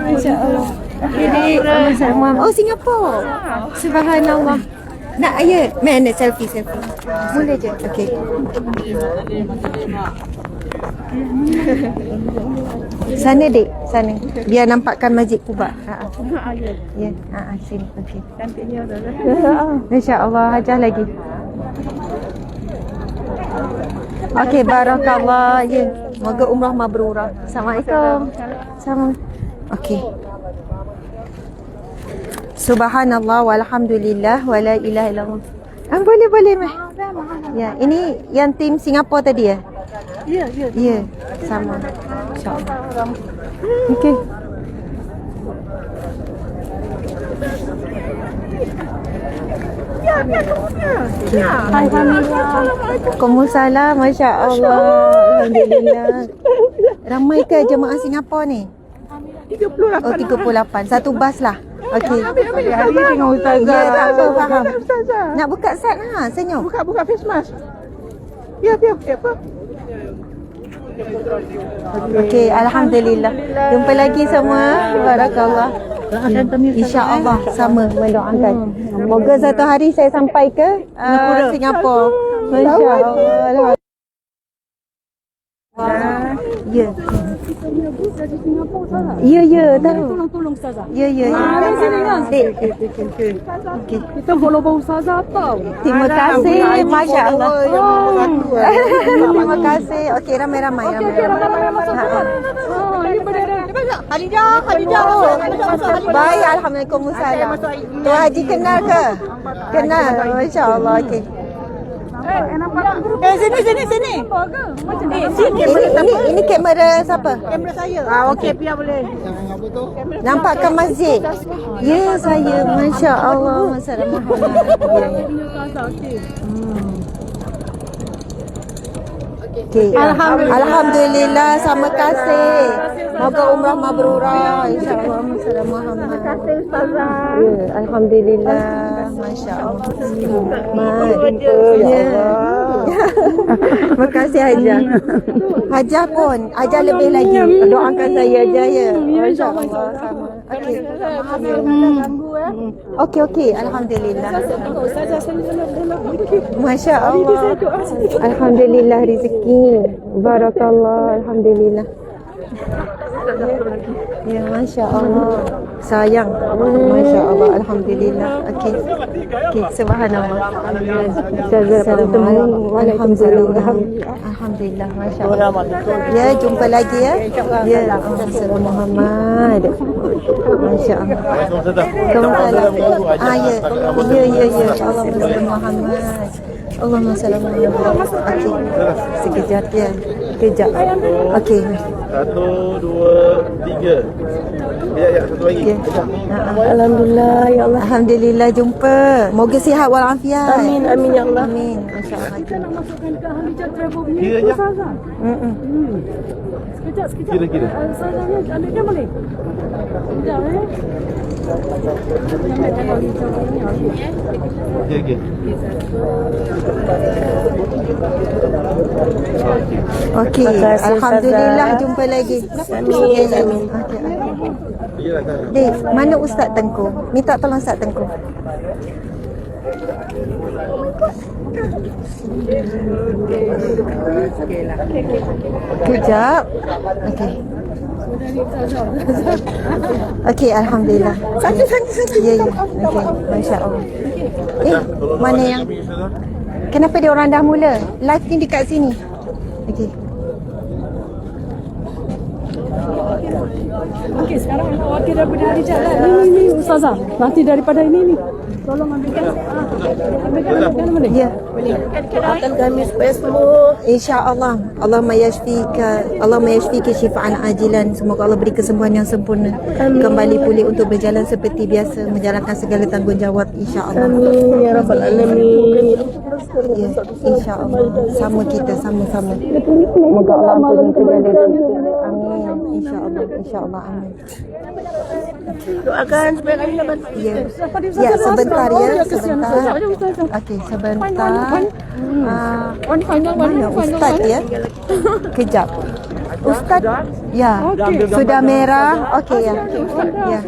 Masya-Allah. Ini oh Singapura. Subhanallah. Nak ya, mana selfie. Boleh je. Okey. Sana dek, sana. Biar nampakkan Masjid Quba. Ya. Sini. Okey. Cantiknya dah. Masya-Allah, hajah lagi. Okey, barakallah. Ya. Moga umrah mabrurah. Assalamualaikum. Sama. Okey. Subhanallah walhamdulillah wala ilaha illallah. Boleh mah. Ya, ini yang tim Singapura tadi ya? Ya. Ya, sama. Insya-Allah. Okey. Ya. Hai Hamida. Waalaikumsalam. Masya-Allah. Alhamdulillah. Ramai ke jemaah Singapura ni? 38. Oh, 38. Satu bas lah. Okey. Ambil hari dengan ustazah. Ya, tak apa, faham. Ustazah. Nak buka set senyum. Buka face mask. Ya, apa? Okey, alhamdulillah. Jumpa lagi semua. Barakallah. Insya-Allah sama mendoakan. Moga satu hari saya sampai ke Singapura. Masya-Allah. Ya. Ya, tahu. Tolong ustazah. Ya. Dek. Okey. Kita follow ustazah tau. Terima kasih. Masya-Allah. Terima kasih. Okey, ramai-ramai. Khadijah. Baik, alhamdulillah. Tuan Haji kenal ke? Kenal. Masya-Allah. Okey. Sini. Sini. Ini kamera siapa? Kamera saya. Okey, biar boleh. Nampakkan masjid. Ya, saya. Masya-Allah. Masalah Muhammad. Okay. Alhamdulillah, sama kasih. Moga umrah mabrurah insya-Allah. Masalah Muhammad. Terima kasih ustazah. Ya, alhamdulillah. Masya-Allah. Ya. Terima kasih Hajah. Hajah pun, Hajah lebih lagi. Doakan saya Hajah ya. Masya-Allah. Sama. Okey. Alhamdulillah. Masya-Allah. Alhamdulillah rezeki. Barakallah. Alhamdulillah. Ya, masya-Allah. Sayang. Masya-Allah. Alhamdulillah. Okey. Subhanallah. Assalamualaikum. Alhamdulillah. Masya-Allah. Ya, jumpa lagi ya. Ya, Rasulullah Muhammad. Masya-Allah. Waalaikumsalam. Ya. Allahumma Muhammad. Allahumma salli ala Muhammad. Okey. Sekejap ya. Kejap. Okey. 1, 2, 3. Ya, satu lagi. Ya. Alhamdulillah ya Allah. Alhamdulillah jumpa. Moga sihat walafiat. Amin ya Allah. Amin. Masya-Allah. Kita nak masukkan ke Hamijah Travel ni. Kira je. Ustazah. Sekejap. Kira. Ustazahnya ambilnya boleh? Sekejap Okey. Okey. Alhamdulillah jumpa lagi. Amin. Dek, mana Ustaz Tengku? Minta tolong Ustaz Tengku. Kejap. Okey. Okey, alhamdulillah. Sakit. Ya. Okey, masya-Allah. Mana yang kenapa dia orang dah mula? Live ni dekat sini. Okey. Okey, sekarang anak wakil daripada hari jalan. Ini ustazah. Nanti daripada ini. Tolong ambilkan. Ambilkan boleh? Ya. Akan kami supaya semua. InsyaAllah. Allahumma yashfika syifaan ajilan. Semoga Allah beri kesembuhan yang sempurna. Kembali pulih untuk berjalan seperti biasa, menjalankan segala tanggungjawab insyaAllah. Amin ya rabbal alamin. Ya, insyaAllah. Sama-sama. Semoga Allah ampuni segala dosa. Amin. InsyaAllah. Amin. Doakan supaya kami dapat. Ya, sebentar ya. Okey, sebentar. Mana Ustaz ya? Kejap. Ustaz, ya. Okey. Sudah merah. Okey, ya. Ya.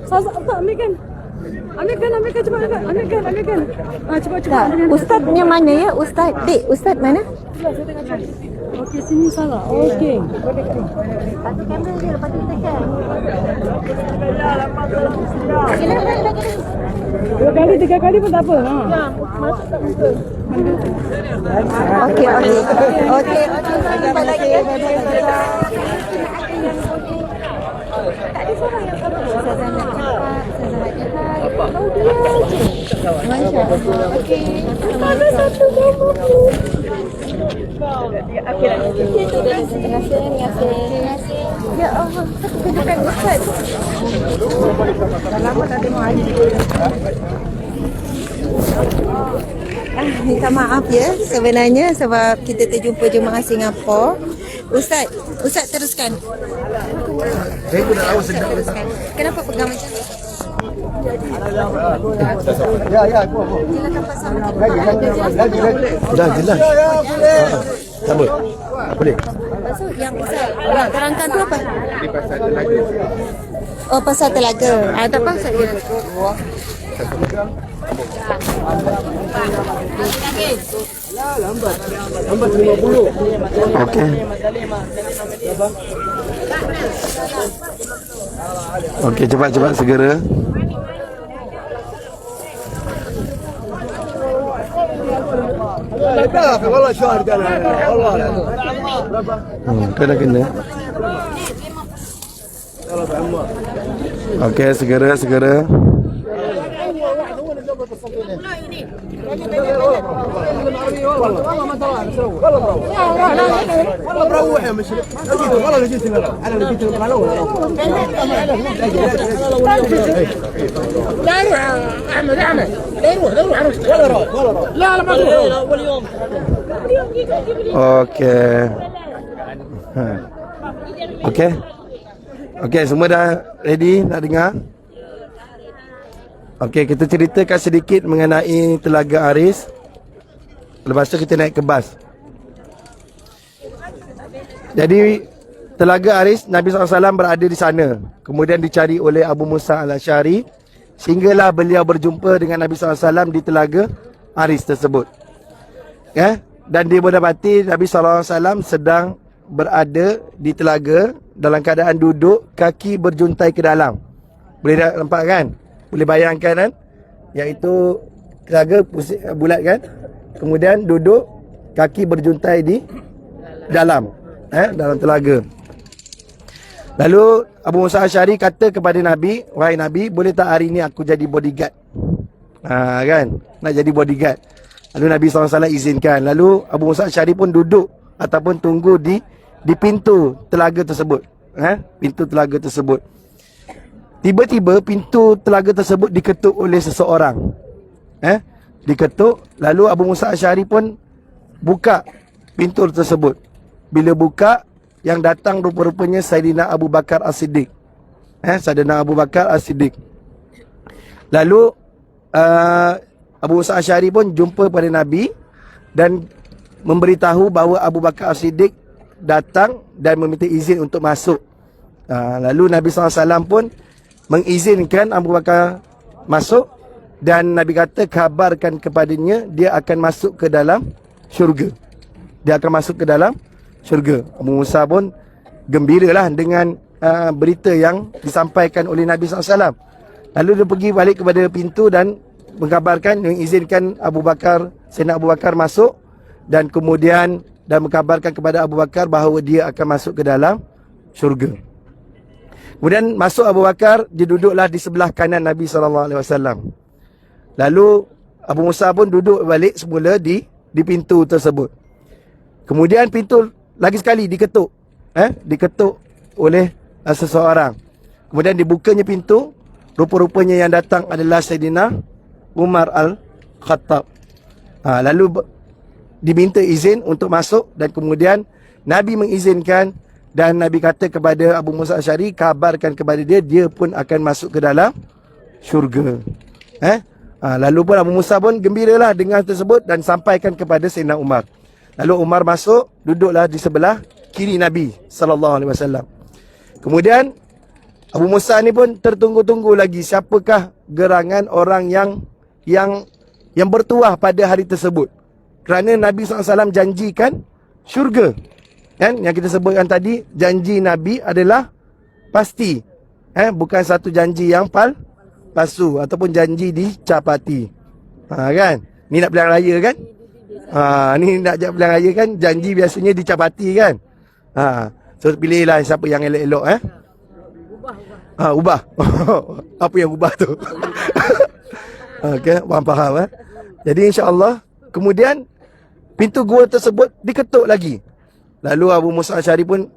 Saza, tak, ambilkan. Ambilkan, cepat, ambilkan. Cepat. Tak, Ustaznya mana ya? Ustaz, Dik, Ustaz mana? Okey, sini salah. Okey. Pakai kamera dia, lepas tu tekan. Dua kali, tiga kali pun tak apa. Ha. Okey. Jumpa lagi. Tak ada seorang yang sama. Ustazah nak cakap, Ustazah nak cakap. Oh, dia je. Masya Allah. Okey. Ada satu gambar pun. Terima kasih. Ya Allah, satu kejutan Ustaz. Dah lama tak tengok hari. Minta maaf ya sebenarnya sebab kita terjumpa jemaah Singapura. Ustaz teruskan. Saya pun dah tahu sedap. Teruskan. Kenapa pegang macam ni? Ya, aku. Silakan pasang mungkin. Lagi. Dah jelas. Sama. Boleh. Lepas tu yang Ustaz nak terangkan tu apa? Di pasal telaga. Oh, pasal telaga. Tak apa Ustaz dia. Lambat 50. Okey. Okey, cepat segera. والله شهر قال والله Kena. Okey, segera. والله مروح يا مشرف والله لقيت انا لقيت الاول لا روح احمد لا روح لا ما تروح اول يوم Okey, semua dah ready nak dengar? Okey, kita ceritakan sedikit mengenai Telaga Aris. Lepas tu kita naik ke bas. Jadi Telaga Aris, Nabi SAW berada di sana. Kemudian dicari oleh Abu Musa al-Asy'ari, sehinggalah beliau berjumpa dengan Nabi SAW di Telaga Aris tersebut. Dan dia mendapati Nabi SAW sedang berada di telaga dalam keadaan duduk, kaki berjuntai ke dalam. Boleh nampak kan? Boleh bayangkan kan? Iaitu telaga bulat kan? Kemudian duduk, kaki berjuntai di dalam dalam telaga. Lalu Abu Musa al-Asy'ari kata kepada Nabi, "Wahai Nabi, boleh tak hari ni aku jadi bodyguard?" Kan? Nak jadi bodyguard. Lalu Nabi SAW izinkan. Lalu Abu Musa al-Asy'ari pun duduk ataupun tunggu di pintu telaga tersebut. Pintu telaga tersebut. Tiba-tiba pintu telaga tersebut diketuk oleh seseorang. Diketuk. Lalu Abu Musa al-Asy'ari pun buka pintu tersebut. Bila buka, yang datang rupa-rupanya Saidina Abu Bakar As-Siddiq. Saidina Abu Bakar As-Siddiq. Lalu Abu Musa al-Asy'ari pun jumpa pada Nabi dan memberitahu bahawa Abu Bakar As-Siddiq datang dan meminta izin untuk masuk. Lalu Nabi SAW pun mengizinkan Abu Bakar masuk, dan Nabi kata kabarkan kepadanya dia akan masuk ke dalam syurga. Dia akan masuk ke dalam syurga. Abu Musa pun gembiralah dengan berita yang disampaikan oleh Nabi SAW. Lalu dia pergi balik kepada pintu dan mengkabarkan, mengizinkan Abu Bakar, Sayyidina Abu Bakar masuk, dan kemudian dan mengkabarkan kepada Abu Bakar bahawa dia akan masuk ke dalam syurga. Kemudian masuk Abu Bakar, dia duduklah di sebelah kanan Nabi SAW. Lalu Abu Musa pun duduk balik semula di pintu tersebut. Kemudian pintu lagi sekali diketuk. Diketuk oleh seseorang. Kemudian dibukanya pintu. Rupa-rupanya yang datang adalah Sayyidina Umar Al-Khattab. Lalu diminta izin untuk masuk, dan kemudian Nabi mengizinkan, dan Nabi kata kepada Abu Musa al-Asy'ari, kabarkan kepada dia, dia pun akan masuk ke dalam syurga. Lalu pun Abu Musa pun gembiralah dengan tersebut dan sampaikan kepada Sayyidina Umar. Lalu Umar masuk, duduklah di sebelah kiri Nabi sallallahu alaihi wasallam. Kemudian Abu Musa ni pun tertunggu-tunggu lagi siapakah gerangan orang yang bertuah pada hari tersebut. Kerana Nabi SAW janjikan syurga. Kan? Yang kita sebutkan tadi, janji Nabi adalah pasti. Bukan satu janji yang palsu ataupun janji dicapati. Kan? Ni nak pilihan raya kan? Ni nak pilihan raya kan? Janji biasanya dicapati kan? So pilihlah siapa yang elok-elok ubah. Apa yang ubah tu? Okay, faham Jadi insya-Allah kemudian pintu gua tersebut diketuk lagi. Lalu Abu Musa Asy'ari pun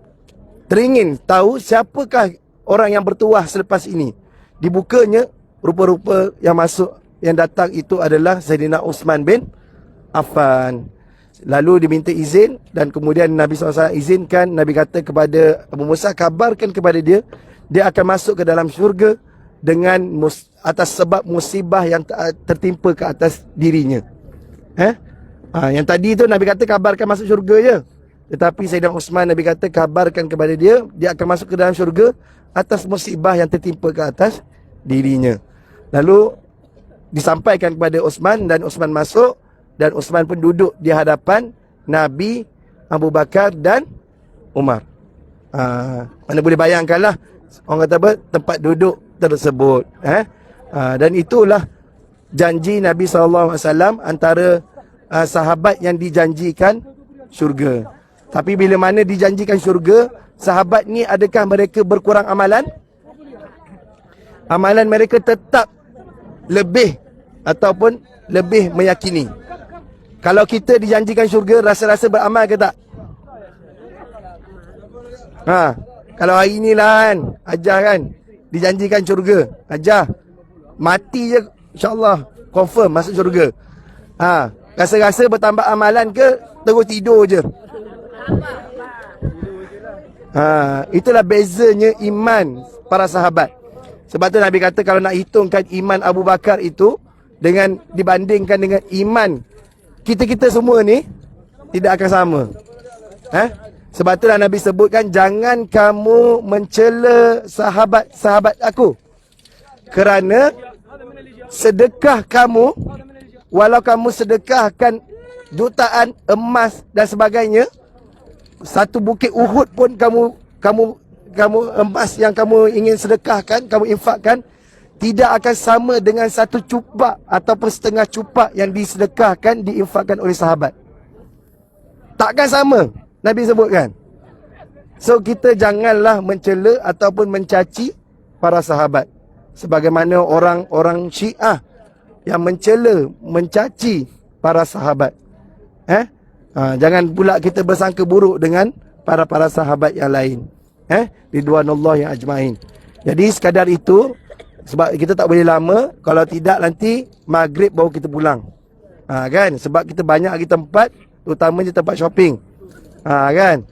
teringin tahu siapakah orang yang bertuah selepas ini. Dibukanya rupa-rupa yang masuk, yang datang itu adalah Sayyidina Uthman bin Affan. Lalu diminta izin dan kemudian Nabi SAW izinkan. Nabi kata kepada Abu Musa, kabarkan kepada dia, dia akan masuk ke dalam syurga dengan atas sebab musibah yang tertimpa ke atas dirinya. Yang tadi tu Nabi kata kabarkan masuk syurga je. Tetapi Sayyidina Uthman, Nabi kata kabarkan kepada dia, dia akan masuk ke dalam syurga atas musibah yang tertimpa ke atas dirinya. Lalu disampaikan kepada Uthman dan Uthman masuk. Dan Uthman pun duduk di hadapan Nabi, Abu Bakar dan Umar. Mana boleh bayangkanlah orang kata apa, tempat duduk tersebut. Dan itulah janji Nabi SAW antara sahabat yang dijanjikan syurga. Tapi bila mana dijanjikan syurga, sahabat ni adakah mereka berkurang amalan? Amalan mereka tetap lebih ataupun lebih meyakini. Kalau kita dijanjikan syurga, rasa-rasa beramal ke tak? Kalau hari ni lah kan, ajar kan, dijanjikan syurga, ajar. Mati je, insyaAllah, confirm masuk syurga. Rasa-rasa bertambah amalan ke, terus tidur je? Itulah bezanya iman para sahabat. Sebab tu Nabi kata kalau nak hitungkan iman Abu Bakar itu dengan dibandingkan dengan iman kita semua ni, tidak akan sama. Sebab itulah Nabi sebutkan, jangan kamu mencela sahabat-sahabat aku. Kerana sedekah kamu, walau kamu sedekahkan jutaan emas dan sebagainya, satu bukit Uhud pun kamu emas yang kamu ingin sedekahkan, kamu infakkan, tidak akan sama dengan satu cupak ataupun setengah cupak yang disedekahkan, diinfakkan oleh sahabat. Takkan sama, Nabi sebutkan. So kita janganlah mencela ataupun mencaci para sahabat. Sebagaimana orang-orang Syiah yang mencela, mencaci para sahabat. Jangan pula kita bersangka buruk dengan para sahabat yang lain. Ridwanullah yang ajmain. Jadi sekadar itu. Sebab kita tak boleh lama. Kalau tidak nanti maghrib baru kita pulang. Kan? Sebab kita banyak lagi tempat, terutamanya tempat shopping. Kan?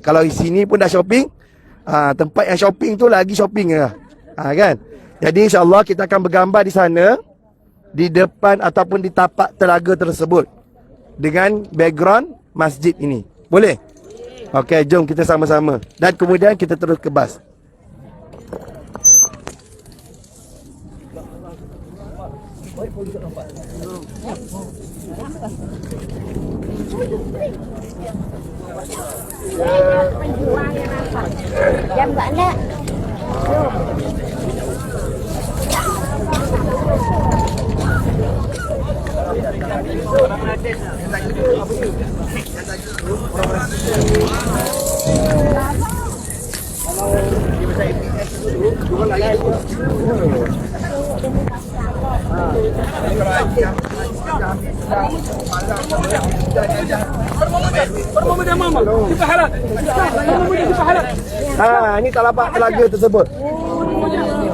Kalau di sini pun dah shopping, tempat yang shopping tu lagi shopping lah. Kan? Jadi insyaAllah kita akan bergambar di sana, di depan ataupun di tapak telaga tersebut, dengan background masjid ini. Boleh? Okey, jom kita sama-sama. Dan kemudian kita terus ke bas. Jam tak nak. Ini talapak telaga tersebut.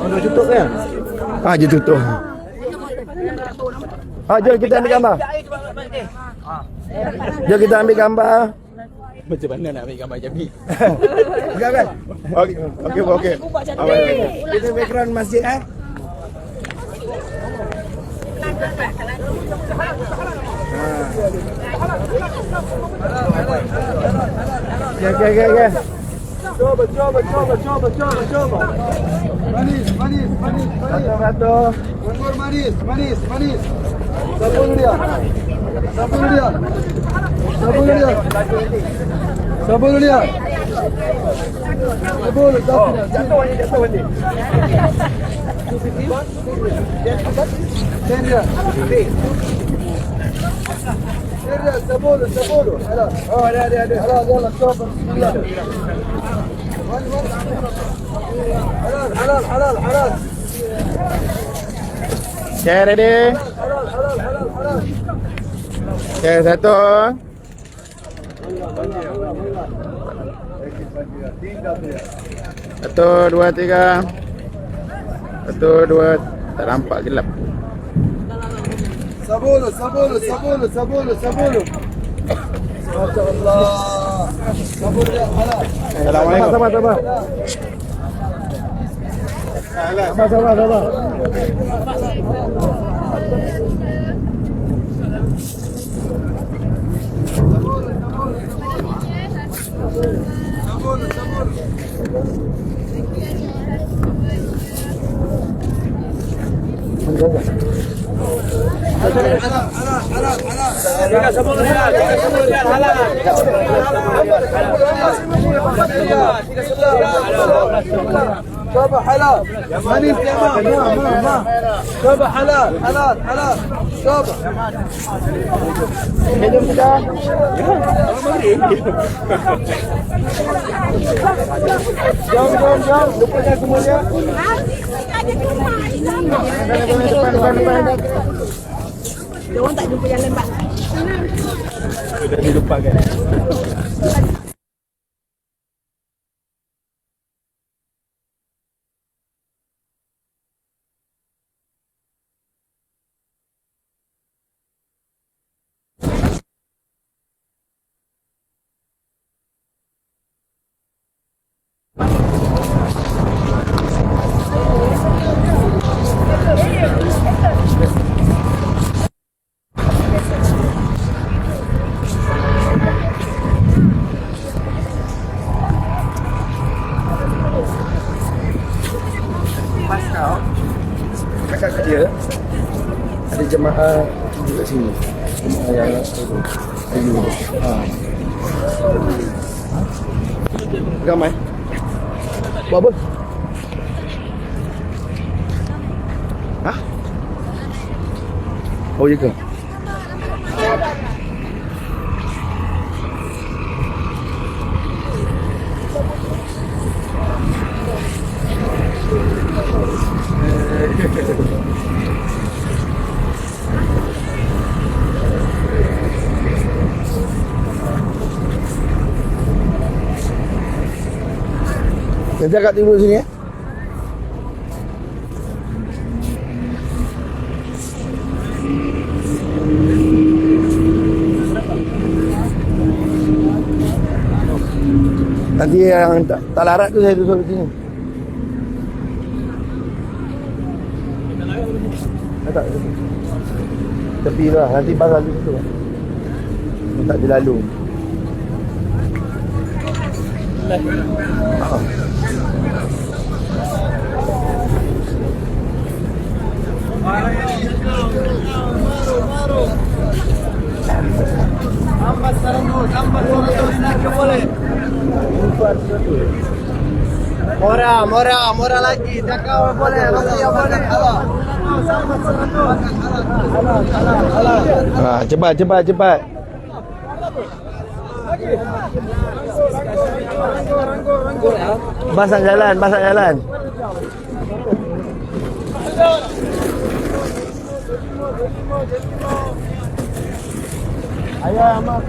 Dah tutup kan? Dia tutup. Jom kita ambil gambar. Jom kita ambil gambar. Macam mana nak ambil gambar Jambi? Enggak kan? Okey. Kita background masjid Okay. Coba. Manis. Satu. One more manis. 10 dia. 10. Ada. Yalla coba. Bismillah. Halal. Okay, ready? Okay, satu. Satu, dua, tiga. Satu, dua. Tak nampak gelap. 10. Masya Allah. 10 dia halal. Sama. Sama. Coba halal. Manis ya, Ma. Coba halal. Coba. Minum sudah. Jom. Lupanya semuanya. Depan. Dia orang tak jumpa yang lembat. Sudah dilupakan. Cakap ke dia ada jemaah dekat sini. Jemaah yang ayu. Ramai. Buat apa? Hah? Oh, ya ke? Nanti akak tidur sini ya. Nanti yang tak larat tu saya duduk di sini. Tak. Tepi lah, nanti pasal di situ. Tak dilalu. Murah lagi. Cakap boleh, masih boleh. Cepat. Basah jalan. Ayah, Mak.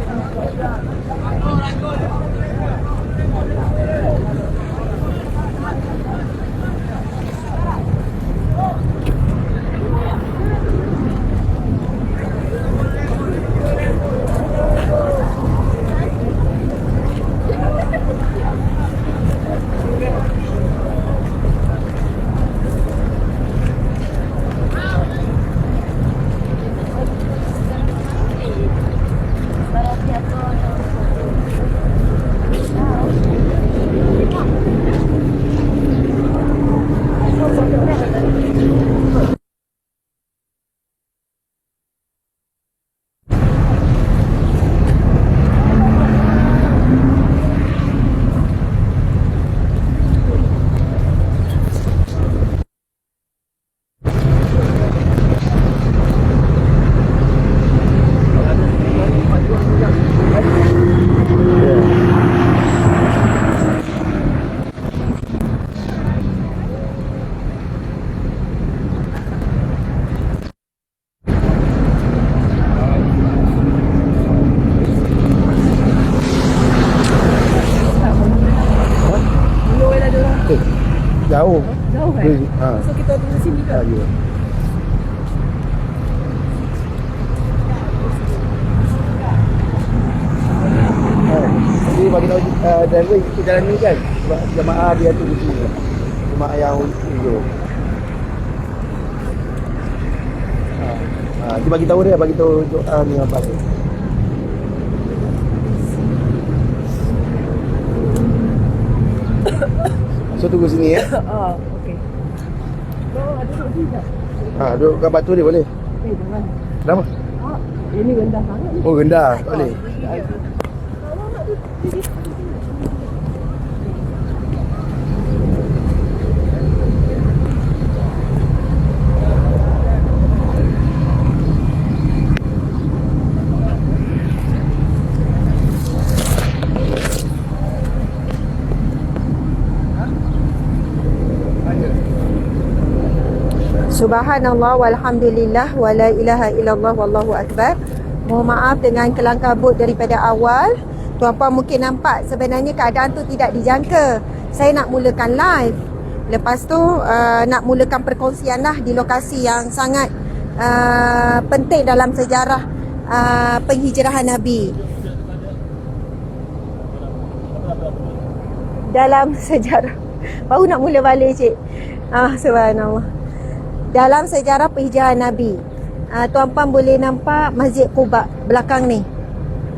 Jauh. Jauh kan? Ha. So kita tunggu sini ke? Ya. Jadi bagi tahu driver ikut jalan ni kan. Sebab jemaah dia tu di sini. Jemaah yang hijau. Dia bagi tahu dia, bagi tahu ni apa tu. So tunggu sini ya. Okey. Oh, ada duduk sini tak? Duduk kat batu dia boleh. Jangan. Kenapa? Ini rendah sangat ni. Oh rendah, tak boleh. Subhanallah walhamdulillah wala ilaha illallah wallahu akbar. Mohon maaf dengan kelang kabut daripada awal. Tuan-puan mungkin nampak sebenarnya keadaan tu tidak dijangka. Saya nak mulakan live. Lepas tu nak mulakan perkongsian lah di lokasi yang sangat penting dalam sejarah penghijrahan Nabi. Dalam sejarah. Baru nak mula balik cik. Subhanallah. Dalam sejarah penghijrahan Nabi, tuan-puan boleh nampak Masjid Quba belakang ni.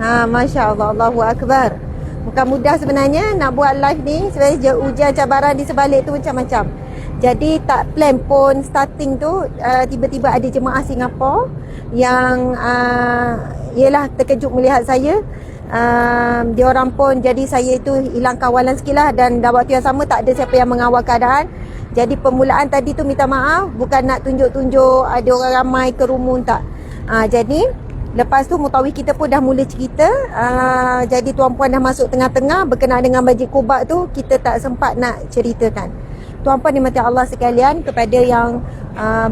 Masya Allah, Allahu Akbar. Bukan mudah sebenarnya nak buat live ni. Sebenarnya ujian cabaran di sebalik tu macam-macam. Jadi tak plan pun starting tu tiba-tiba ada jemaah Singapura yang ialah terkejut melihat saya. Diorang pun, jadi saya itu hilang kawalan sikit lah. Dan dalam waktu yang sama tak ada siapa yang mengawal keadaan. Jadi permulaan tadi tu minta maaf, bukan nak tunjuk-tunjuk ada orang ramai kerumun, tak. Jadi lepas tu mutawif kita pun dah mula cerita. Jadi tuan-puan dah masuk tengah-tengah berkenaan dengan Masjid Quba tu, kita tak sempat nak ceritakan. Tuan-puan dimati Allah sekalian, kepada yang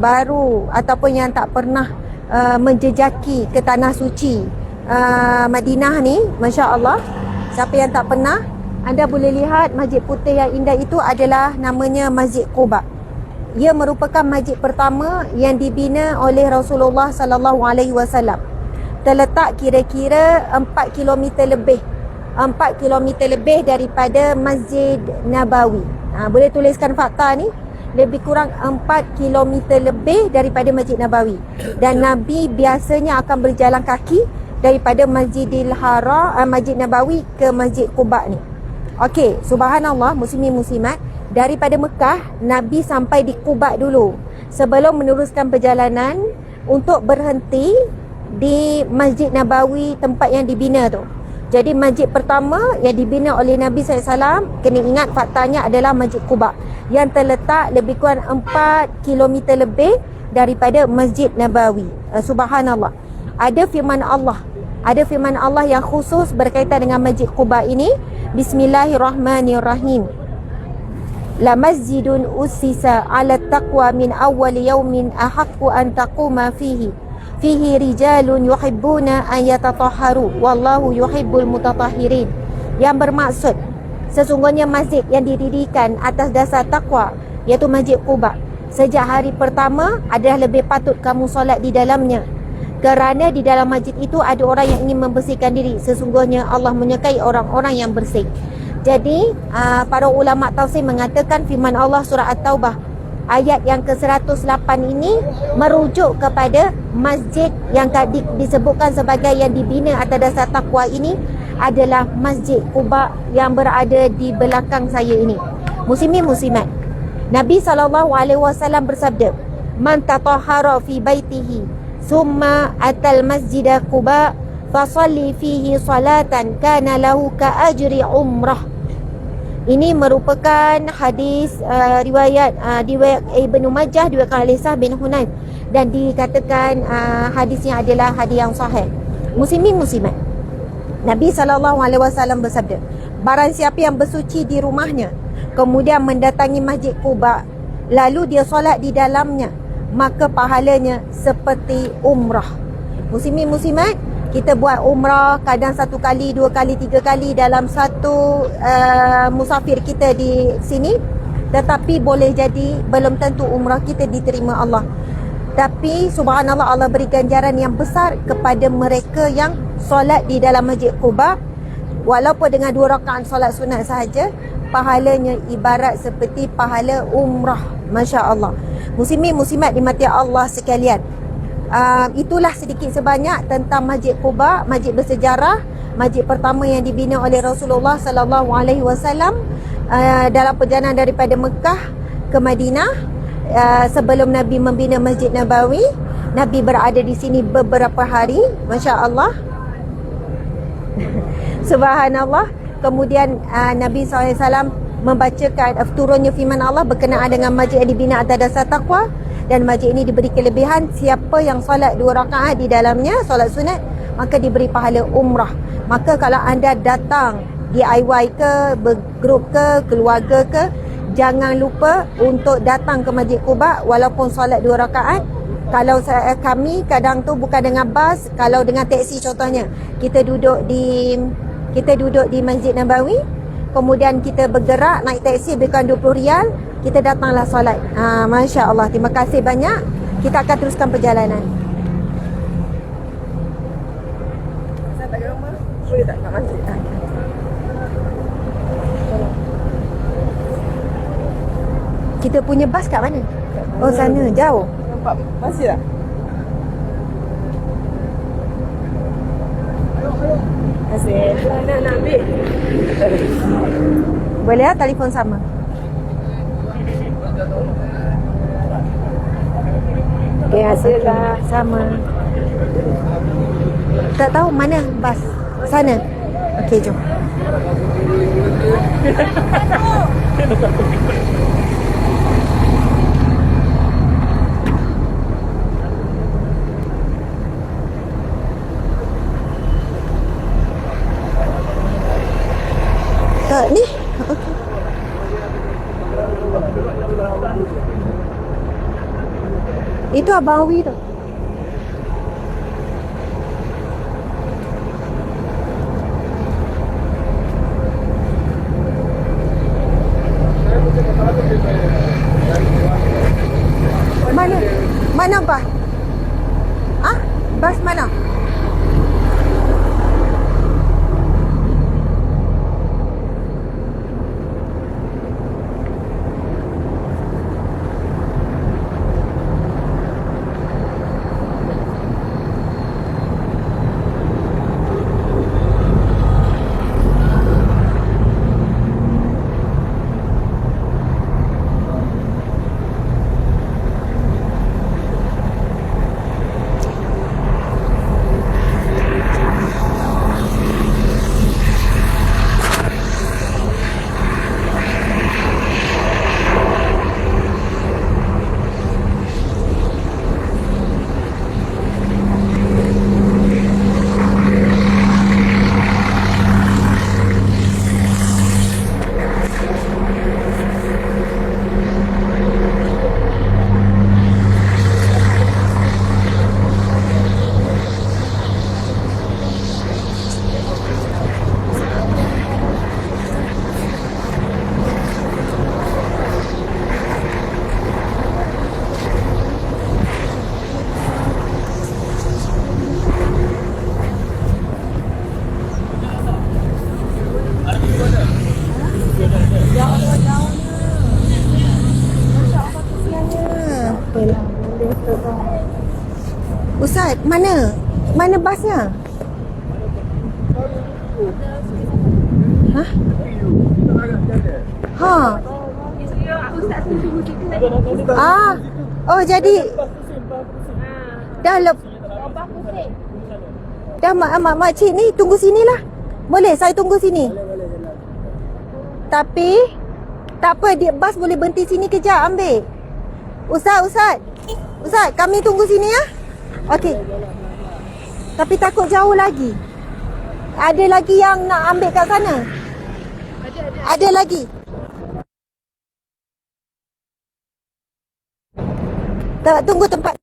baru ataupun yang tak pernah menjejaki ke tanah suci Madinah ni, Masya Allah, siapa yang tak pernah, anda boleh lihat masjid putih yang indah itu adalah namanya Masjid Quba. Ia merupakan masjid pertama yang dibina oleh Rasulullah sallallahu alaihi wasallam. Terletak kira-kira 4 km lebih. 4 km lebih daripada Masjid Nabawi. Boleh tuliskan fakta ni, lebih kurang 4 km lebih daripada Masjid Nabawi. Dan Nabi biasanya akan berjalan kaki daripada Masjidil Haram, Masjid Nabawi ke Masjid Quba ni. Okey, subhanallah, muslimin muslimat, daripada Mekah Nabi sampai di Quba dulu sebelum meneruskan perjalanan untuk berhenti di Masjid Nabawi, tempat yang dibina tu. Jadi masjid pertama yang dibina oleh Nabi SAW, kena ingat faktanya, adalah Masjid Quba yang terletak lebih kurang 4 km lebih daripada Masjid Nabawi. Subhanallah. Ada firman Allah yang khusus berkaitan dengan Masjid Quba ini. Bismillahirrahmanirrahim. La masjidun ussisa ala taqwa min awwal yawmin ahaqqu an taquma fihi. Fihi rijalun yuhibbuna an yatatahharu wallahu yuhibbul mutatahhirin. Yang bermaksud, sesungguhnya masjid yang didirikan atas dasar takwa, iaitu Masjid Quba, sejak hari pertama adalah lebih patut kamu solat di dalamnya, kerana di dalam masjid itu ada orang yang ingin membersihkan diri. Sesungguhnya Allah menyukai orang-orang yang bersih. Jadi para ulama tafsir mengatakan firman Allah surah At-Taubah ayat yang ke-108 ini merujuk kepada masjid yang disebutkan sebagai yang dibina atas dasar takwa ini adalah Masjid Quba yang berada di belakang saya ini. Muslimin muslimat, Nabi SAW bersabda, man tatahhara fi baitihi summa atal masjid Quba fasalli fihi salatan kana lahu ka ajri umrah. Ini merupakan hadis riwayat Ibnu Majah, diriwayatkan oleh Sa'd bin Hunayf, dan dikatakan hadisnya adalah hadis yang sahih. Muslimin muslimat, Nabi SAW bersabda, barang siapa yang bersuci di rumahnya kemudian mendatangi Masjid Quba lalu dia solat di dalamnya, maka pahalanya seperti umrah. Muslimin muslimat, kita buat umrah kadang 1 kali, 2 kali, 3 kali dalam satu musafir kita di sini. Tetapi boleh jadi belum tentu umrah kita diterima Allah. Tapi subhanallah, Allah beri ganjaran yang besar kepada mereka yang solat di dalam Masjid Quba. Walaupun dengan 2 rakaat solat sunat sahaja, pahalanya ibarat seperti pahala umrah. Masya Allah. Muslimin muslimat dimati Allah sekalian, itulah sedikit sebanyak tentang Masjid Quba, masjid bersejarah, masjid pertama yang dibina oleh Rasulullah sallallahu alaihi wasallam dalam perjalanan daripada Mekah ke Madinah. Sebelum Nabi membina Masjid Nabawi, Nabi berada di sini beberapa hari. Masya Allah. Subhanallah. Kemudian Nabi SAW membacakan turunnya firman Allah berkenaan dengan masjid yang dibina atas dasar taqwa, dan masjid ini diberi kelebihan siapa yang solat 2 rakaat di dalamnya, solat sunat, maka diberi pahala umrah. Maka kalau anda datang DIY ke, bergrup ke, keluarga ke, jangan lupa untuk datang ke Masjid Quba walaupun solat 2 rakaat. Kalau kami kadang tu bukan dengan bas, kalau dengan teksi contohnya, kita duduk di Masjid Nabawi, kemudian kita bergerak naik teksi berikan RM20, kita datanglah solat. Masya Allah, terima kasih banyak. Kita akan teruskan perjalanan. Saya tak kira mana, boleh tak nak masjid? Kita punya bas kat mana? Oh, sana, jauh. Nampak masih tak? Asyik. Nak ambil. Boleh lah, telefon sama. Okay, hasillah sama. Tak tahu mana bas. Sana. Okey, jom. Ni. Okay. Itu Abang Awi tu. Mana? Mana bas? Bas mana? Ustaz, mana? Mana basnya? Ha? Oh, jadi dah dah makcik ni tunggu sinilah. Boleh saya tunggu sini? Tapi tak apa, dia bas boleh berhenti sini kejap ambil. Ustaz, kami tunggu sini ya. Okey. Tapi takut jauh lagi. Ada lagi yang nak ambil kat sana? Ada lagi. Tak, tunggu tempat.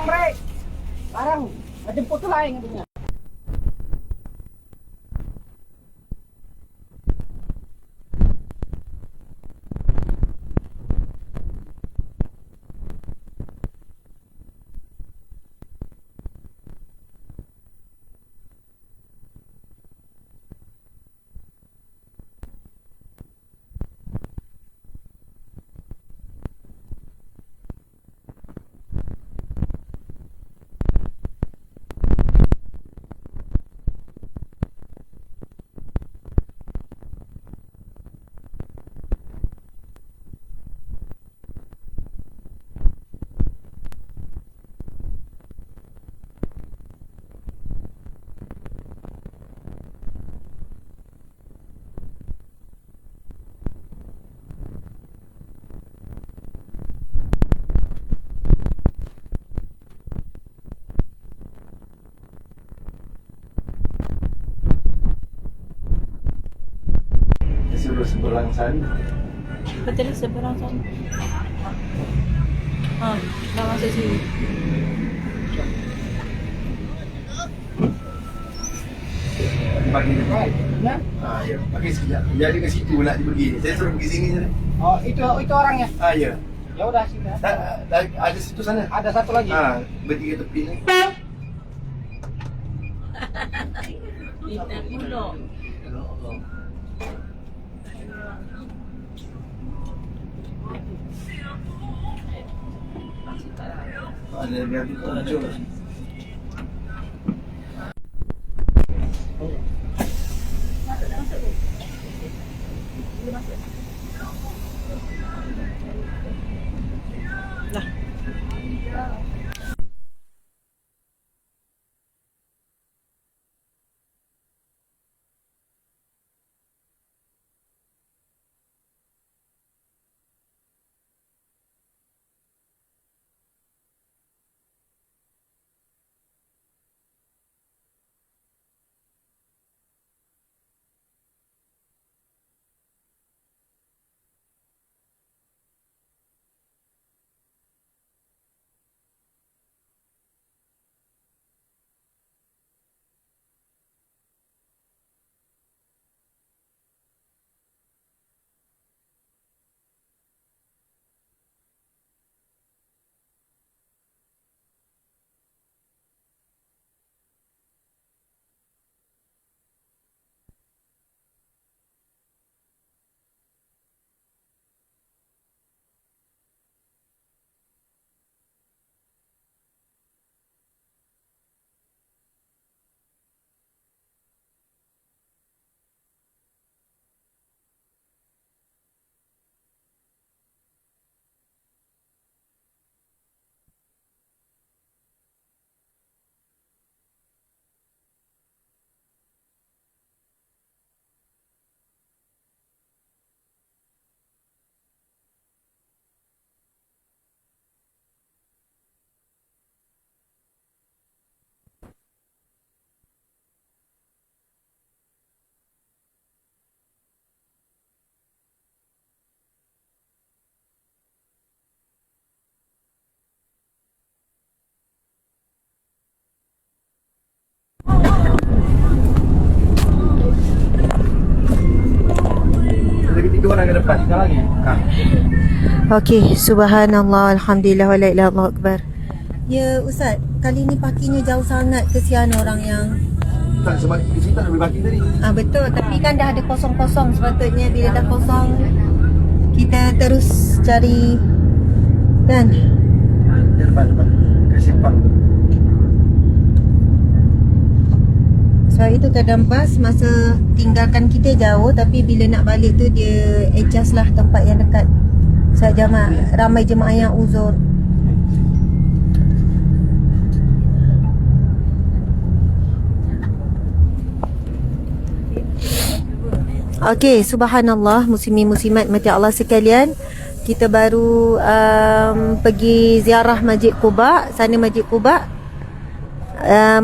bre. Barang. Jemput tu lain katanya. Seberang sana. Betul seberang sana. Dah masuk sini. Bagi depan. Ya. Pakai sekejap. Jadi ke situ nak pergi. Saya suruh pergi sini saja. Oh, itu orangnya. Ya. Ya udah sini. Ada situ sana. Ada satu lagi. Bertiga tepi ni. Kita pulak. Ada biar tujuh. Dua orang ke depan. Tiga lagi. Okey, subhanallah, alhamdulillah, wa la ilaha illallah akbar. Ya Ustaz, kali ni parkingnya jauh sangat, kesian orang yang Tak sebab di sini tak ada parking tadi. betul, tapi kan dah ada kosong-kosong. Sepatutnya bila dah kosong kita terus cari kan. Depan ke simpang tu. Sebab itu kadang bas masa tinggalkan kita jauh, tapi bila nak balik tu dia adjust lah tempat yang dekat. Sebab ramai jemaah yang uzur. Okey, subhanallah, muslimin muslimat mati Allah sekalian. Kita baru pergi ziarah Masjid Quba. Sana Masjid Quba.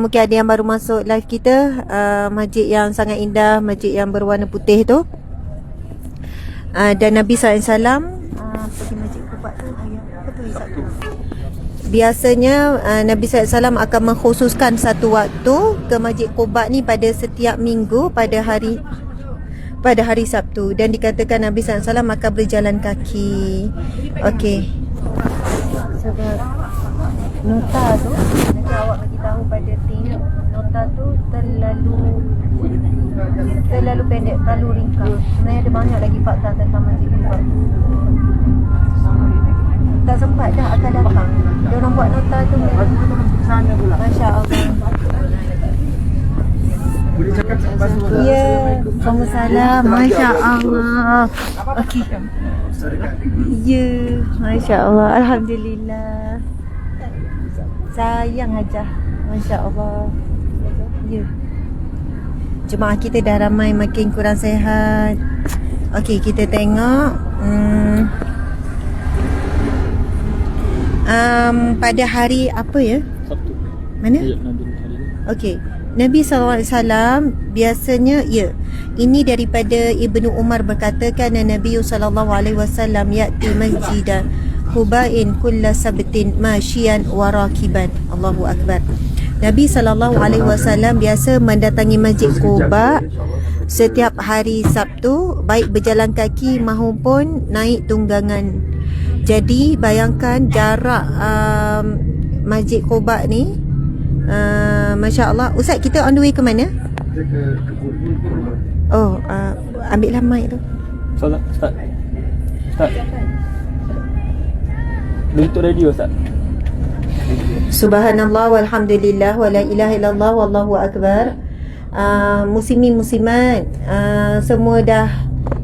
Mungkin ada yang baru masuk live kita. Masjid yang sangat indah, masjid yang berwarna putih tu. Dan Nabi SAW pergi Masjid Quba tu biasanya Nabi SAW akan mengkhususkan satu waktu ke Masjid Quba ni pada setiap minggu pada hari Sabtu, dan dikatakan Nabi SAW akan berjalan kaki. Okey. Sebab nota tu nanti awak bagi tahu pada tim, nota tu terlalu pendek, terlalu ringkas. Sebenarnya ada banyak lagi fakta tentang Masjid Quba. Tak sempat dah akan datang. Dia orang buat nota tu Sana pula. Masya Allah. Boleh cakap lepas tu. Ya, Waalaikumsalam. Masya Allah. Okey. Ya, Masya Allah. Alhamdulillah. Sayang aja. Masya Allah. Ya. Jemaah kita dah ramai, makin kurang sihat. Okey, kita tengok. Pada hari apa ya? Sabtu. Mana? Ya, Nabi hari ni. Okey. Nabi SAW biasanya, ya, ini daripada Ibnu Umar berkata, kana Nabi SAW ya'ti masjidah Quba'in kulla sabtin masyian wa rakiban. Allahu Akbar. Nabi SAW biasa mendatangi Masjid Quba setiap hari Sabtu, baik berjalan kaki maupun naik tunggangan. Jadi bayangkan jarak Masjid Quba ni, Masya Allah. Ustaz, kita on the way ke mana? Oh, ambillah mic tu. Ustaz. Dia tutup radio Ustaz. Subhanallah walhamdulillah wala ilaha illallah wallahu akbar. Muslimin muslimat, semua dah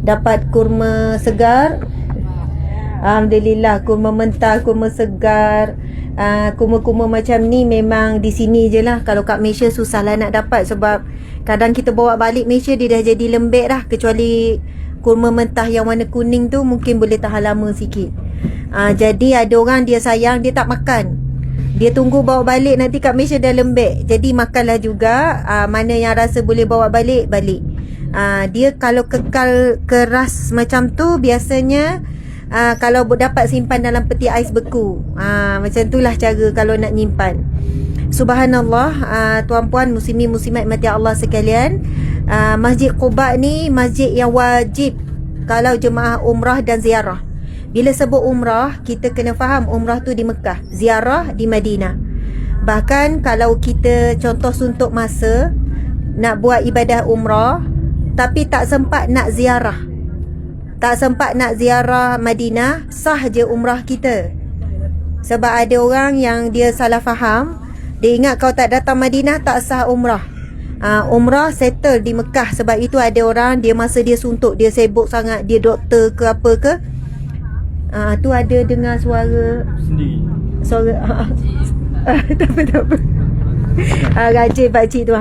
dapat kurma segar. Alhamdulillah, kurma mentah, kurma segar. Kurma-kurma macam ni memang di sini je lah. Kalau kat Malaysia susah lah nak dapat, sebab kadang kita bawa balik Malaysia dia dah jadi lembek dah. Kecuali kurma mentah yang warna kuning tu mungkin boleh tahan lama sikit. Jadi ada orang dia sayang, dia tak makan. Dia tunggu bawa balik, nanti kat Malaysia dah lembek. Jadi makanlah juga. Mana yang rasa boleh bawa balik, balik. Dia kalau kekal keras macam tu, biasanya kalau dapat simpan dalam peti ais beku. Macam itulah cara kalau nak nyimpan. Subhanallah, tuan-puan muslimin muslimat mati Allah sekalian, Masjid Quba ni masjid yang wajib kalau jemaah umrah dan ziarah. Bila sebut umrah, kita kena faham umrah tu di Mekah, ziarah di Madinah. Bahkan kalau kita contoh suntuk masa nak buat ibadah umrah tapi tak sempat nak ziarah, tak sempat nak ziarah Madinah, sah je umrah kita. Sebab ada orang yang dia salah faham, dia ingat kalau tak datang Madinah tak sah umrah. Umrah settle di Mekah. Sebab itu ada orang dia masa dia suntuk, dia sibuk sangat, dia doktor ke apa ke, tu ada dengar suara Sendiri. suara tak apa. Rajin pakcik tu,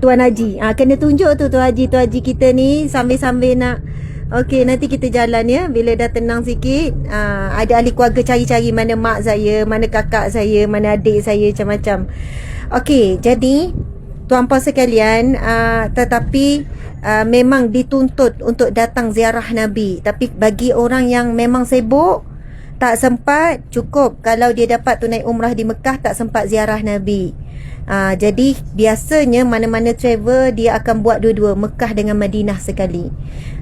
Tuan Haji, kena tunjuk tu Tuan Haji kita ni sambil-sambil nak. Okey, nanti kita jalan ya. Bila dah tenang sikit, ada ahli keluarga cari-cari mana mak saya, mana kakak saya, mana adik saya, macam-macam. Okey, jadi tuan-puan sekalian, tetapi memang dituntut untuk datang ziarah Nabi. Tapi bagi orang yang memang sibuk, tak sempat, cukup kalau dia dapat tunai umrah di Mekah, tak sempat ziarah Nabi. Jadi biasanya mana-mana travel dia akan buat dua-dua, Mekah dengan Madinah sekali.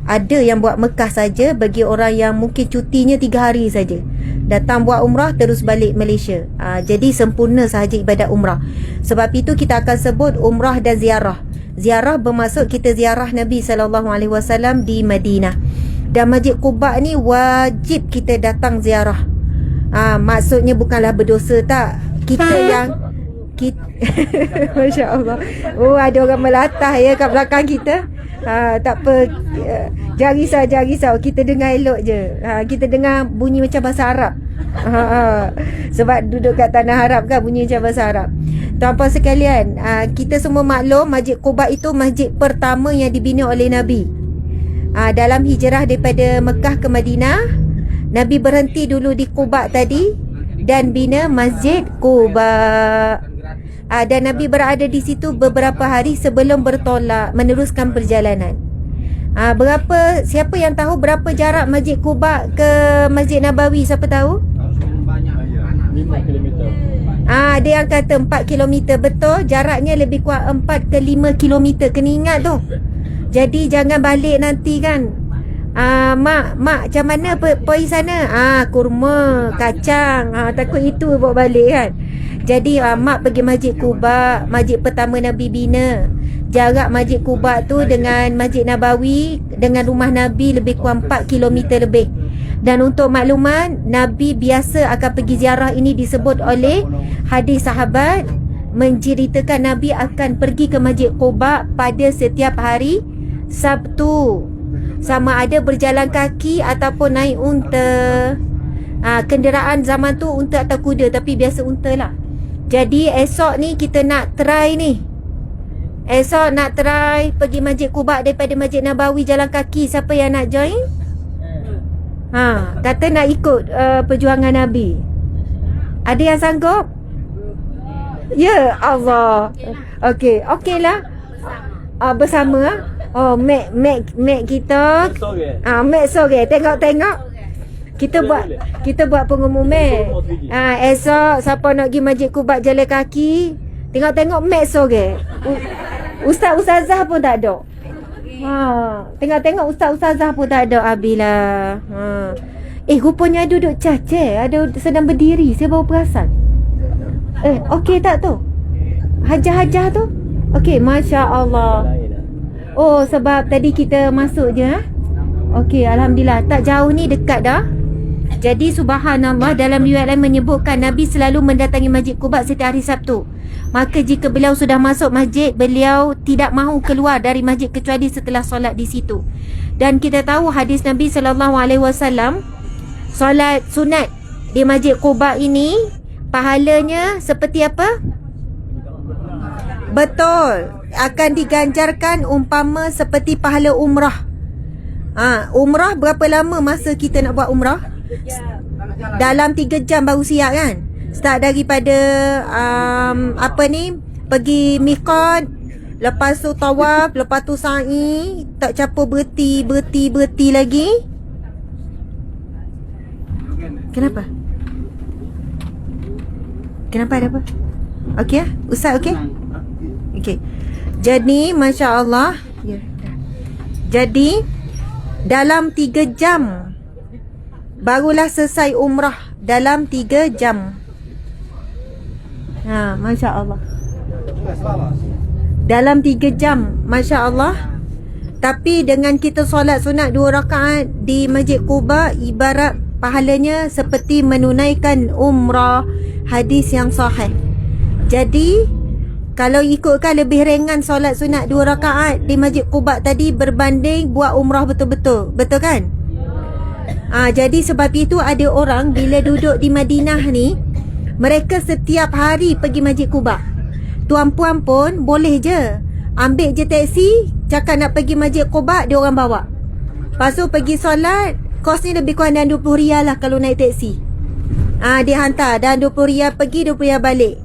Ada yang buat Mekah saja bagi orang yang mungkin cutinya 3 hari saja, datang buat umrah terus balik Malaysia. Jadi sempurna sahaja ibadat umrah. Sebab itu kita akan sebut umrah dan ziarah. Ziarah bermaksud kita ziarah Nabi SAW di Madinah. Dan Masjid Quba ni wajib kita datang ziarah. Maksudnya bukanlah berdosa, tak. Kita yang Masya Allah. Oh, ada orang melatah ya kat belakang kita. Tak apa, jangan risau, kita dengar elok je. Kita dengar bunyi macam bahasa Arab. Sebab duduk kat tanah Arab kan, bunyi macam bahasa Arab. Tuan-puan sekalian, kita semua maklum Masjid Quba itu masjid pertama yang dibina oleh Nabi. Dalam hijrah daripada Mekah ke Madinah, Nabi berhenti dulu di Quba tadi dan bina Masjid Quba. Dan Nabi berada di situ beberapa hari sebelum bertolak meneruskan perjalanan. Siapa yang tahu berapa jarak Masjid Quba ke Masjid Nabawi? Siapa tahu? 5 kilometer. Ada yang kata 4 km. Betul, jaraknya lebih kurang 4 ke 5 km. Kena ingat tu. Jadi jangan balik nanti kan. Mak macam mana pergi sana? Kurma, kacang. Takut itu bawa balik kan. Jadi mak pergi Masjid Quba, masjid pertama Nabi bina. Jarak Masjid Quba tu dengan Masjid Nabawi, dengan rumah Nabi lebih kurang 4 km lebih. Dan untuk makluman, Nabi biasa akan pergi ziarah. Ini disebut oleh hadis sahabat menceritakan Nabi akan pergi ke Masjid Quba pada setiap hari Sabtu. Sama ada berjalan kaki ataupun naik unta. Kenderaan zaman tu unta atau kuda, tapi biasa unta lah. Jadi esok ni kita nak try ni. Esok nak try pergi Masjid Quba daripada Masjid Nabawi jalan kaki. Siapa yang nak join? Kata nak ikut perjuangan Nabi. Ada yang sanggup? Ya Allah. Okey lah. Bersama. Mek kita. Mek sore. Tengok. Kita buat pengumuman. Esok siapa nak pergi Masjid Quba jalan kaki, tengok mek sore. Ustazah pun tak ada. Tengok ustazah pun tak ada. Abilah. Rupanya duduk cacer, ada sedang berdiri. Saya baru perasan. Okey tak tu? Hajah tu? Okey, Masya Allah. Oh, sebab tadi kita masuk je. Okey, Alhamdulillah. Tak jauh ni, dekat dah. Jadi subhanallah, dalam riwayat lain menyebutkan Nabi selalu mendatangi Masjid Quba setiap hari Sabtu. Maka jika beliau sudah masuk masjid, beliau tidak mahu keluar dari masjid kecuali setelah solat di situ. Dan kita tahu hadis Nabi SAW, solat sunat di Masjid Quba ini pahalanya seperti apa? Betul, akan diganjarkan umpama seperti pahala umrah. Umrah berapa lama masa kita nak buat umrah? Dalam 3 jam baru siap kan? Start daripada pergi miqat, lepas tu tawaf, lepas tu sa'i, tak campur berhenti lagi. Kenapa ada apa? Okey lah, Ustaz okey? Okey. Jadi Masya Allah, jadi dalam 3 jam barulah selesai umrah. Dalam 3 jam. Masya Allah. Dalam 3 jam, Masya Allah. Tapi dengan kita solat sunat 2 rakaat di Masjid Quba, ibarat pahalanya seperti menunaikan umrah. Hadis yang sahih. Jadi kalau ikutkan lebih ringan solat sunat 2 rakaat di Masjid Quba tadi berbanding buat umrah betul-betul. Betul kan? Jadi sebab itu ada orang bila duduk di Madinah ni, mereka setiap hari pergi Masjid Quba. Tuan-puan pun boleh je ambil je taksi, cakap nak pergi Masjid Quba, dia orang bawa. Lepas tu pergi solat, kos ni lebih kurang dalam 20 riyal lah kalau naik taksi. Dia hantar dan 20 riyal pergi, 20 riyal balik.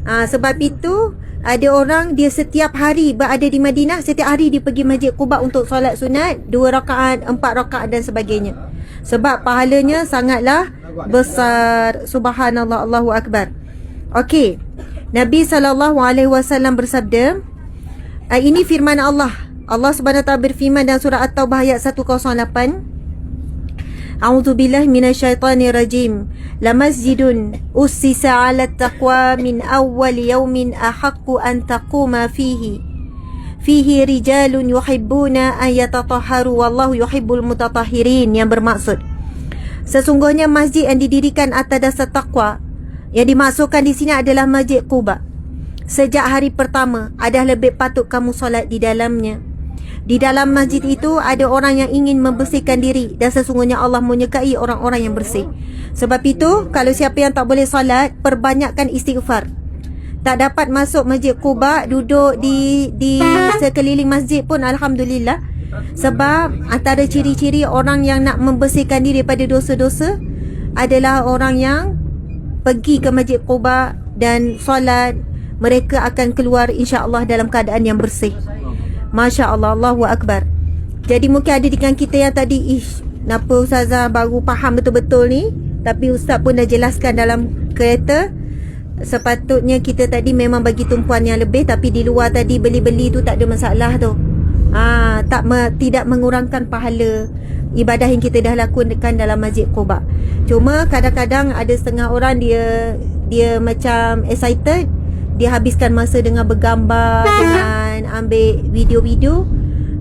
Sebab itu ada orang dia setiap hari berada di Madinah, setiap hari dia pergi Masjid Quba untuk solat sunat 2 rakaat, 4 rakaat dan sebagainya. Sebab pahalanya sangatlah besar. Subhanallah, Allahu Akbar. Okey. Nabi SAW bersabda, ini firman Allah. Allah Subhanahu Wa Taala berfirman dalam surah At-Taubah ayat 108. A'udzubillahi minasyaitonir rajim. Lamasjidun ussisa 'ala taqwa min awwal yawmin ahaqqu an taquma fihi. Fihi rijalun yuhibbuna an yatatahharu wallahu yuhibbul mutatahhirin, yang bermaksud sesungguhnya masjid yang didirikan atas dasar takwa, yang dimaksudkan di sini adalah Masjid Quba. Sejak hari pertama adalah lebih patut kamu solat di dalamnya. Di dalam masjid itu ada orang yang ingin membersihkan diri, dan sesungguhnya Allah menyukai orang-orang yang bersih. Sebab itu kalau siapa yang tak boleh solat, perbanyakkan istighfar. Tak dapat masuk Masjid Quba, duduk di sekeliling masjid pun Alhamdulillah. Sebab antara ciri-ciri orang yang nak membersihkan diri daripada dosa-dosa adalah orang yang pergi ke Masjid Quba dan solat. Mereka akan keluar insya-Allah dalam keadaan yang bersih. Masya Allah, Allahu Akbar. Jadi mungkin ada dengan kita yang tadi, kenapa Ustazah baru faham betul-betul ni? Tapi Ustaz pun dah jelaskan dalam kereta, sepatutnya kita tadi memang bagi tumpuan yang lebih, tapi di luar tadi beli-beli tu tak ada masalah tu. Tidak mengurangkan pahala ibadah yang kita dah lakukan dalam Masjid Quba. Cuma kadang-kadang ada setengah orang dia macam excited, dia habiskan masa dengan bergambar, dengan ambil video-video,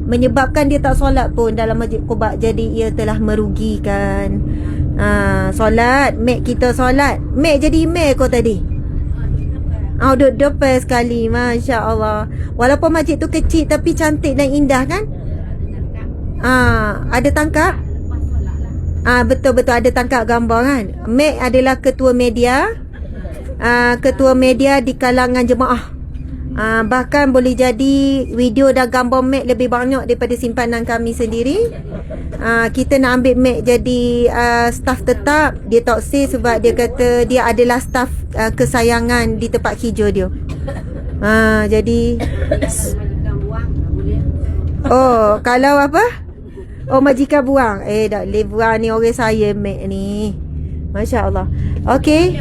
menyebabkan dia tak solat pun dalam Masjid Quba. Jadi ia telah merugikan. Solat, mek kita solat, mek jadi mek kau tadi. Duduk depan sekali, Masya Allah. Walaupun masjid tu kecil tapi cantik dan indah kan. Ada tangkap. Betul-betul ada tangkap gambar kan. Mek adalah ketua media, ketua media di kalangan jemaah. Bahkan boleh jadi video dan gambar Mac lebih banyak daripada simpanan kami sendiri. Kita nak ambil Mac jadi staff tetap, dia tak say sebab dia kata dia adalah staff kesayangan di tempat hijau dia. Jadi kalau apa? Majikan buang. Tak boleh buang ni, orang saya Mac ni. Masya Allah. Okey.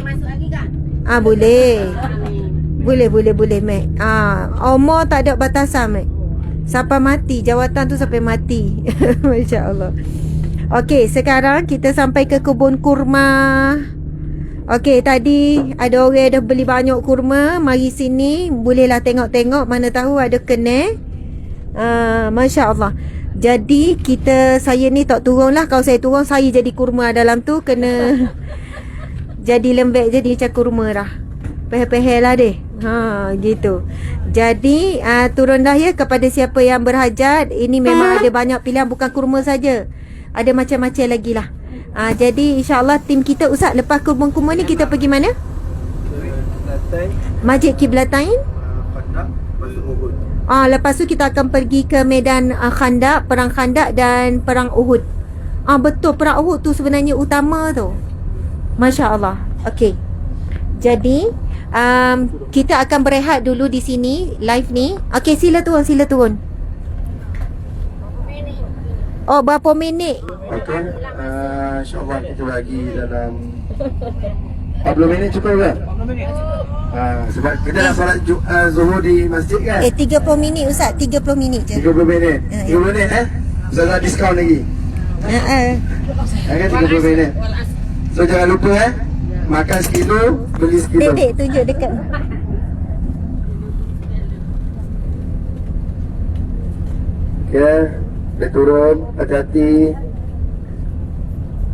Boleh. Boleh Mac. Umur tak ada batasan Mac. Sampai mati, jawatan tu sampai mati. Masya Allah. Okey, sekarang kita sampai ke kebun kurma. Okey, tadi ada orang dah beli banyak kurma. Mari sini, bolehlah tengok-tengok, mana tahu ada kena. Masya Allah. Jadi saya ni tak turun lah. Kalau saya turun, saya jadi kurma dalam tu. Kena jadi lembek, jadi macam kurma lah. Pehel-pehel lah deh. Gitu. Jadi turun dah ya kepada siapa yang berhajat. Ini memang ada banyak pilihan, bukan kurma saja. Ada macam-macam lagi lah. Jadi insyaAllah tim kita, Ustaz, lepas kebun kurma ni kita pergi mana? Masjid Qiblatain. Lepas tu kita akan pergi ke medan Khandaq, perang Khandaq dan perang Uhud. Betul, perang Uhud tu sebenarnya utama tu. Masya Allah. Okey. Jadi kita akan berehat dulu di sini live ni. Okey, sila turun. Berapa minit? Okey, insyaAllah kita bagi dalam 40 minit cukup kan? 40 minit sebab kita nak solat Zuhur di masjid kan? 30 minit Ustaz, 30 minit je. 30 minit. 30 minit Ustaz nak diskaun lagi. Kan 30 minit. So jangan lupa makan sekilo, beli sekilo. Dek tunjuk dekat. Okay, dia turun, hati-hati.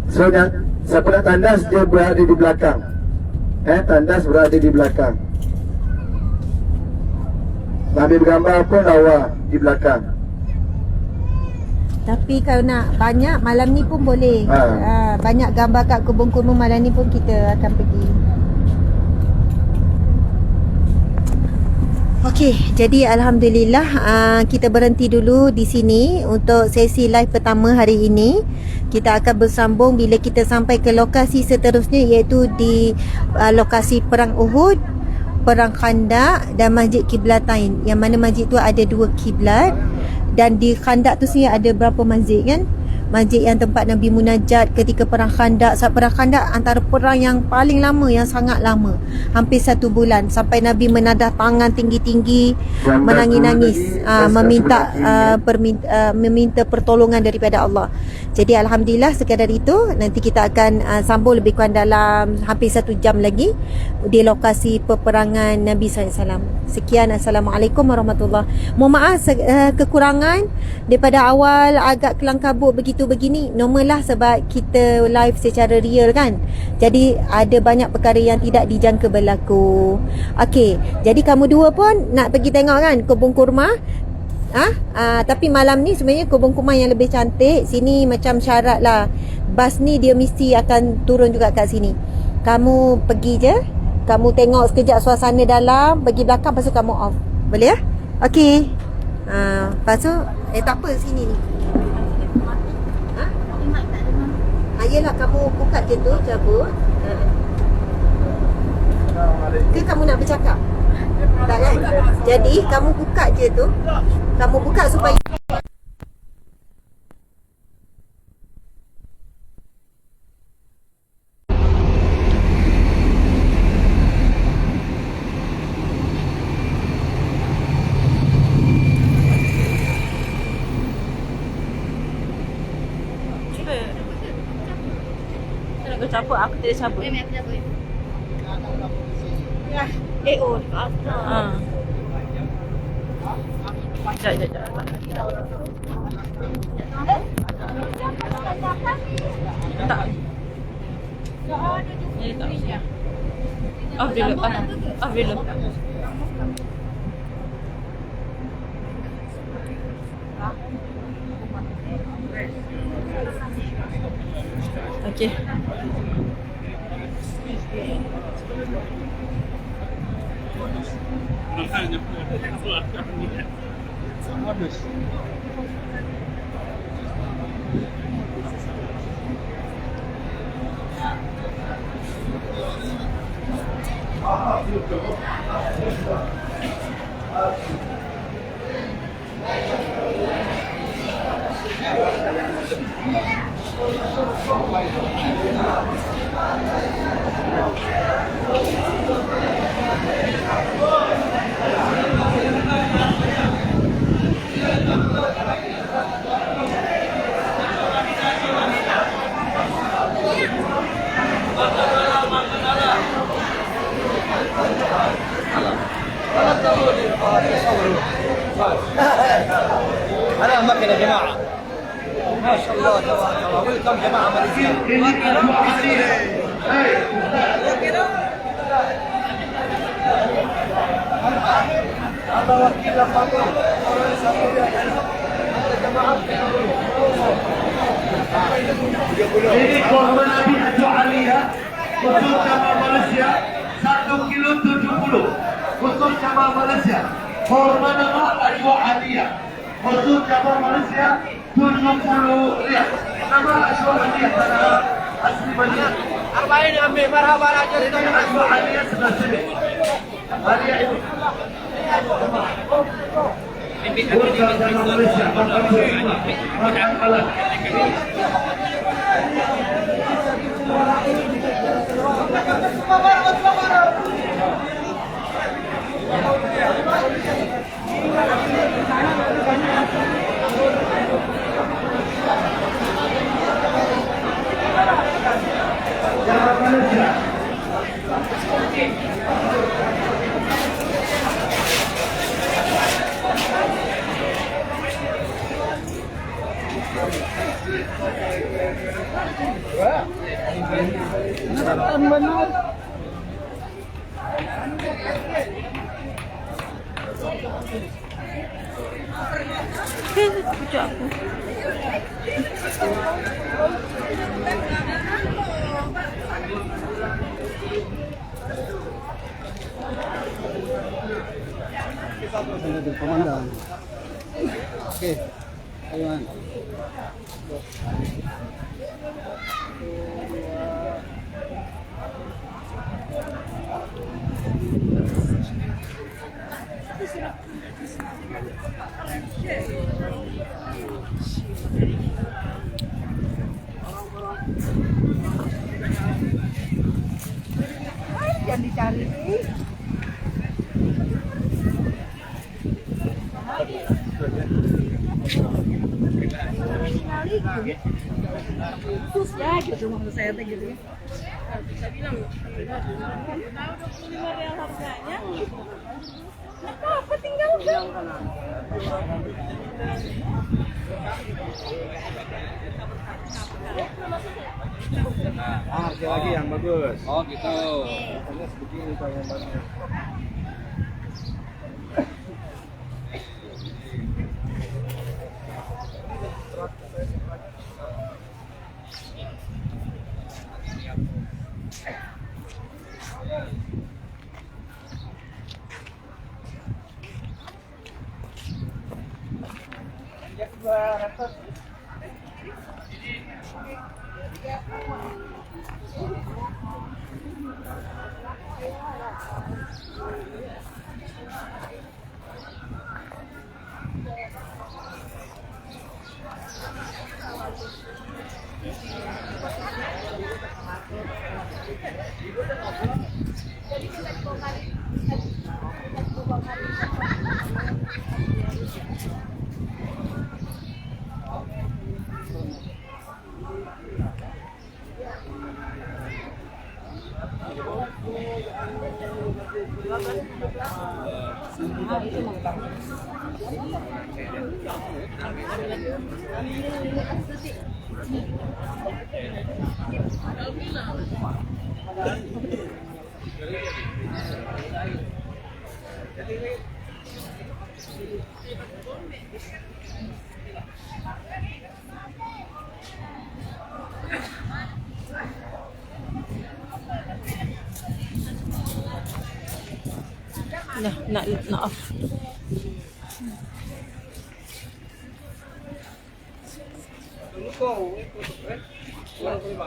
So siapa nak tandas, dia berada di belakang. Tandas berada di belakang. Ambil bergambar pun lawa di belakang. Tapi kalau nak banyak, malam ni pun boleh. Banyak gambar kat kebun kurma malam ni pun kita akan pergi. Okey, jadi Alhamdulillah kita berhenti dulu di sini untuk sesi live pertama hari ini. Kita akan bersambung bila kita sampai ke lokasi seterusnya, iaitu di lokasi perang Uhud, perang Khandaq dan Masjid Qiblatain. Yang mana masjid tu ada 2 kiblat. Dan di Khandaq tu sendiri ada berapa masjid kan? Masjid yang tempat Nabi munajat ketika perang Khandaq. Saat perang Khandaq antara perang yang paling lama, yang sangat lama, hampir 1 bulan, sampai Nabi menadah tangan tinggi-tinggi, menangis-nangis, meminta pertolongan daripada Allah. Jadi Alhamdulillah sekadar itu. Nanti kita akan sambung lebih kurang dalam hampir 1 jam lagi di lokasi peperangan Nabi SAW. Sekian, Assalamualaikum warahmatullahi. Mohon maaf kekurangan daripada awal agak kelang kabut begini. Normal lah sebab kita live secara real kan. Jadi ada banyak perkara yang tidak dijangka berlaku. Okey, jadi kamu dua pun nak pergi tengok kan kebun kurma. Tapi malam ni sebenarnya kebun kurma yang lebih cantik. Sini macam syarat lah, bas ni dia mesti akan turun juga kat sini. Kamu pergi je, kamu tengok sekejap suasana dalam, pergi belakang, lepas tu kamu off. Boleh ya? Okey. Lepas tu tak apa sini ni. Yelah, kamu buka je tu, cabut. Ke kamu nak bercakap? Tak kan? Jadi kamu buka je tu. Kamu buka supaya cabut, aku tidak cabut. Ini aku cabut. Ya, Oh, dekat atas. Sekejap. Tak. Ini tak. Off dulu. Off dulu. Okey. أنا أماكن يا جماعة ما شاء الله تبارك الله ويلكم جماعة ماليزية هذا وكيل Ini korban Nabi Haji Aliyah khusus cabang Malaysia 1 kilo 70 khusus cabang Malaysia. Korban Nabi Haji Aliyah khusus cabang Malaysia 70 riyal. Nama Haji Aliyah adalah asli Malaysia. أربعين يا أمي مرحبا رجل Haji Aliyah sebelah sini. Aliyah itu. Khusus cabang Malaysia makan alat. Pucuk aku. Komandan. Oke. Ayo. Jangan dicari. Sus ya gitu maksud saya teh gitu. Bisa bilang tahu 25 rial harganya. Apa tinggal kan? Ah, lagi yang bagus. Oh gitu. Begini Pak yang bagus. na off. Wala ko yung